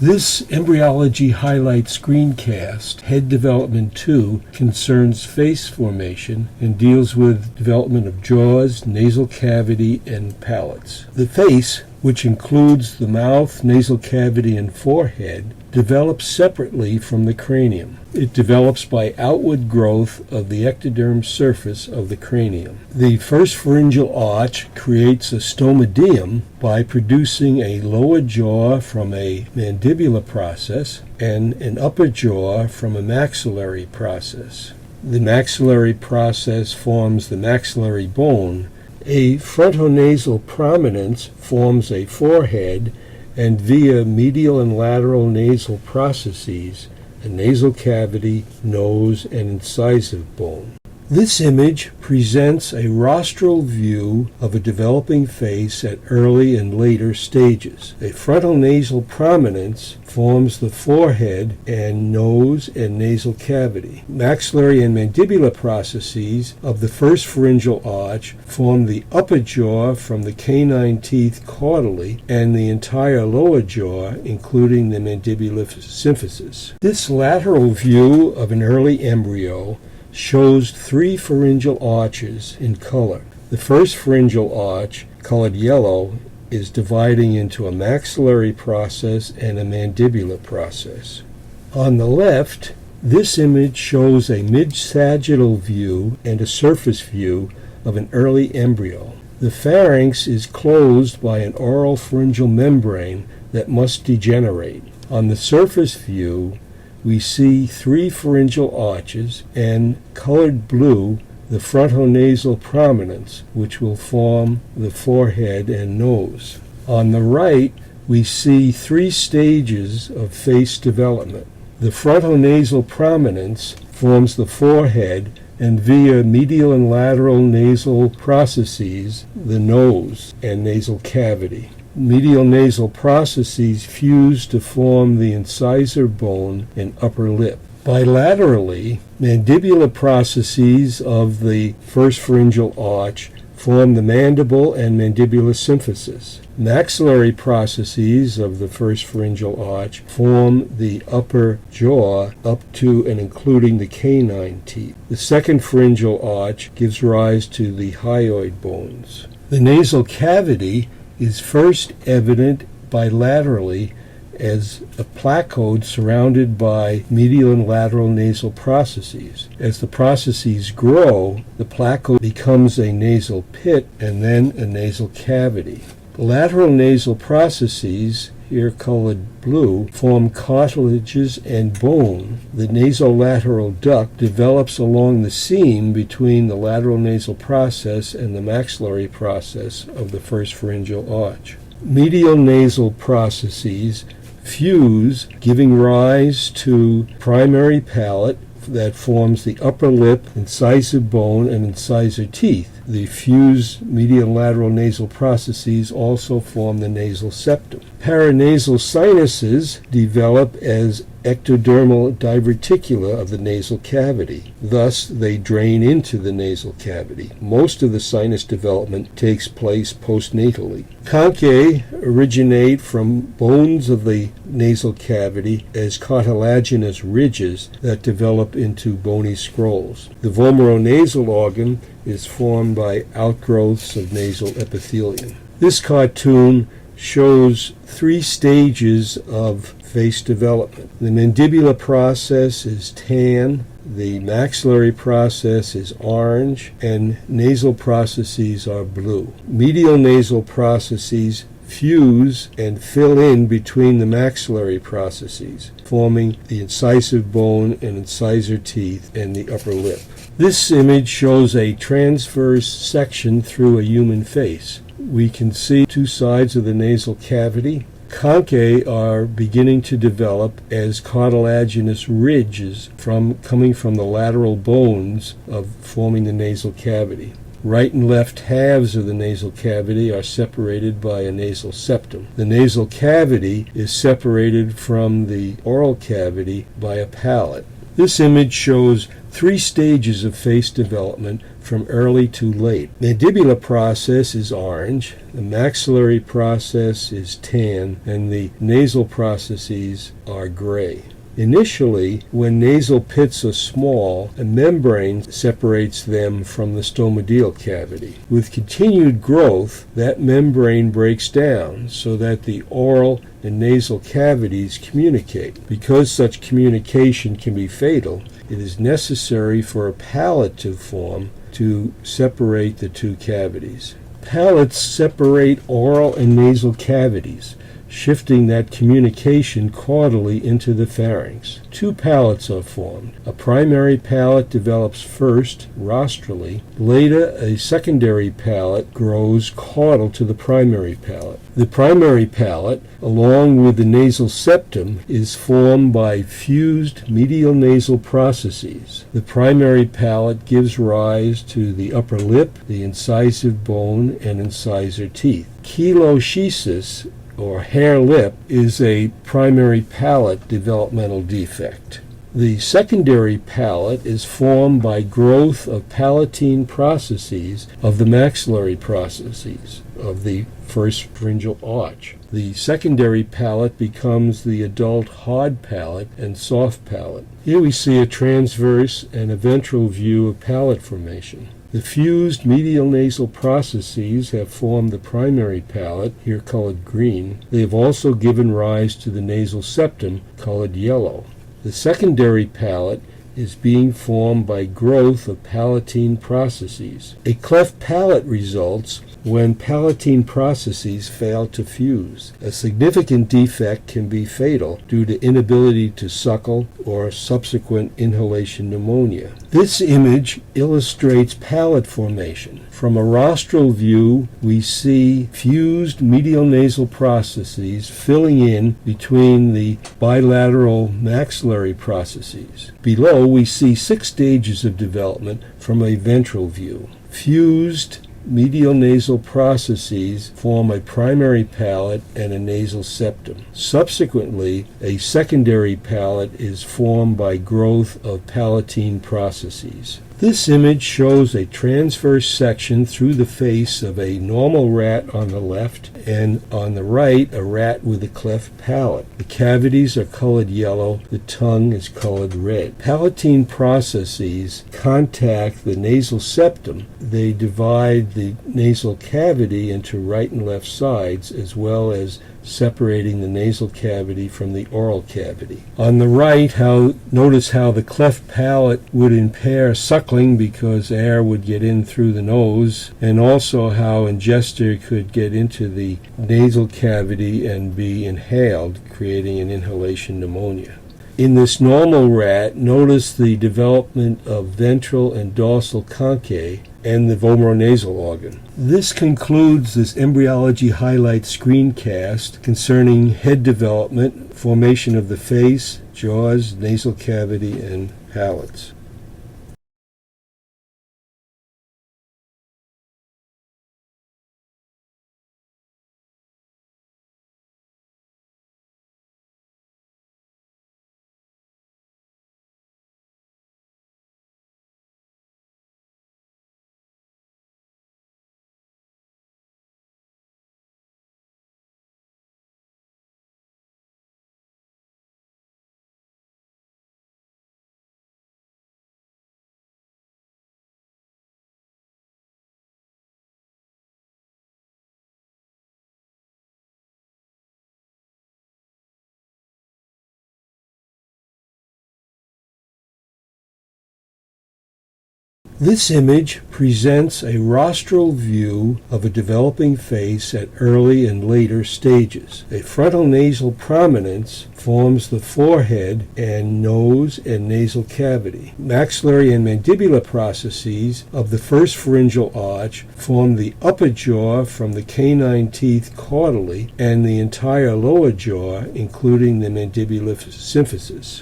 This Embryology Highlights screencast, Head Development 2, concerns face formation and deals with development of jaws, nasal cavity, and palates. The face, which includes the mouth, nasal cavity, and forehead, develops separately from the cranium. It develops by outward growth of the ectoderm surface of the cranium. The first pharyngeal arch creates a stomadeum by producing a lower jaw from a mandibular process and an upper jaw from a maxillary process. The maxillary process forms the maxillary bone. A frontonasal prominence forms a forehead, and via medial and lateral nasal processes, a nasal cavity, nose, and incisive bone. This image presents a rostral view of a developing face at early and later stages. A frontal nasal prominence forms the forehead and nose and nasal cavity. Maxillary and mandibular processes of the first pharyngeal arch form the upper jaw from the canine teeth caudally and the entire lower jaw, including the mandibular symphysis. This lateral view of an early embryo shows three pharyngeal arches in color. The first pharyngeal arch, colored yellow, is dividing into a maxillary process and a mandibular process. On the left, this image shows a mid-sagittal view and a surface view of an early embryo. The pharynx is closed by an oral pharyngeal membrane that must degenerate. On the surface view, we see three pharyngeal arches and, colored blue, the frontonasal prominence, which will form the forehead and nose. On the right, we see three stages of face development. The frontonasal prominence forms the forehead, and via medial and lateral nasal processes, the nose and nasal cavity. Medial nasal processes fuse to form the incisor bone and upper lip. Bilaterally, mandibular processes of the first pharyngeal arch form the mandible and mandibular symphysis. Maxillary processes of the first pharyngeal arch form the upper jaw up to and including the canine teeth. The second pharyngeal arch gives rise to the hyoid bones. The nasal cavity is first evident bilaterally as a placode surrounded by medial and lateral nasal processes. As the processes grow, the placode becomes a nasal pit and then a nasal cavity. The lateral nasal processes, here colored blue, form cartilages and bone. The nasolateral duct develops along the seam between the lateral nasal process and the maxillary process of the first pharyngeal arch. Medial nasal processes fuse, giving rise to primary palate that forms the upper lip, incisive bone, and incisor teeth. The fused medial and lateral nasal processes also form the nasal septum. Paranasal sinuses develop as ectodermal diverticula of the nasal cavity. Thus, they drain into the nasal cavity. Most of the sinus development takes place postnatally. Conchae originate from bones of the nasal cavity as cartilaginous ridges that develop into bony scrolls. The vomeronasal organ is formed by outgrowths of nasal epithelium. This cartoon shows three stages of face development. The mandibular process is tan, the maxillary process is orange, and nasal processes are blue. Medial nasal processes fuse and fill in between the maxillary processes, forming the incisive bone and incisor teeth and the upper lip. This image shows a transverse section through a human face. We can see two sides of the nasal cavity. Conchae are beginning to develop as cartilaginous ridges coming from the lateral bones of forming the nasal cavity. Right and left halves of the nasal cavity are separated by a nasal septum. The nasal cavity is separated from the oral cavity by a palate. This image shows 3 stages of face development from early to late. The mandibular process is orange, the maxillary process is tan, and the nasal processes are gray. Initially, when nasal pits are small, a membrane separates them from the stomadeal cavity. With continued growth, that membrane breaks down so that the oral and nasal cavities communicate. Because such communication can be fatal, it is necessary for a palate to form to separate the 2 cavities. Palates separate oral and nasal cavities, shifting that communication caudally into the pharynx. 2 palates are formed. A primary palate develops first rostrally. Later, a secondary palate grows caudal to the primary palate. The primary palate, along with the nasal septum, is formed by fused medial nasal processes. The primary palate gives rise to the upper lip, the incisive bone, and incisor teeth. Chyloschisis, or hair lip, is a primary palate developmental defect. The secondary palate is formed by growth of palatine processes of the maxillary processes of the first pharyngeal arch. The secondary palate becomes the adult hard palate and soft palate. Here we see a transverse and a ventral view of palate formation. The fused medial nasal processes have formed the primary palate, here colored green. They have also given rise to the nasal septum, colored yellow. The secondary palate is being formed by growth of palatine processes. A cleft palate results when palatine processes fail to fuse. A significant defect can be fatal due to inability to suckle or subsequent inhalation pneumonia. This image illustrates palate formation. From a rostral view, we see fused medial nasal processes filling in between the bilateral maxillary processes. Below, we see 6 stages of development from a ventral view. Fused medial nasal processes form a primary palate and a nasal septum. Subsequently, a secondary palate is formed by growth of palatine processes. This image shows a transverse section through the face of a normal rat on the left, and on the right, a rat with a cleft palate. The cavities are colored yellow, the tongue is colored red. Palatine processes contact the nasal septum. They divide the nasal cavity into right and left sides, as well as separating the nasal cavity from the oral cavity. On the right, notice how the cleft palate would impair suckling because air would get in through the nose, and also how ingester could get into the nasal cavity and be inhaled, creating an inhalation pneumonia. In this normal rat, notice the development of ventral and dorsal conchae and the vomeronasal organ. This concludes this embryology highlight screencast concerning head development, formation of the face, jaws, nasal cavity, and palates. This image presents a rostral view of a developing face at early and later stages. A frontal nasal prominence forms the forehead and nose and nasal cavity. Maxillary and mandibular processes of the first pharyngeal arch form the upper jaw from the canine teeth caudally and the entire lower jaw, including the mandibular symphysis.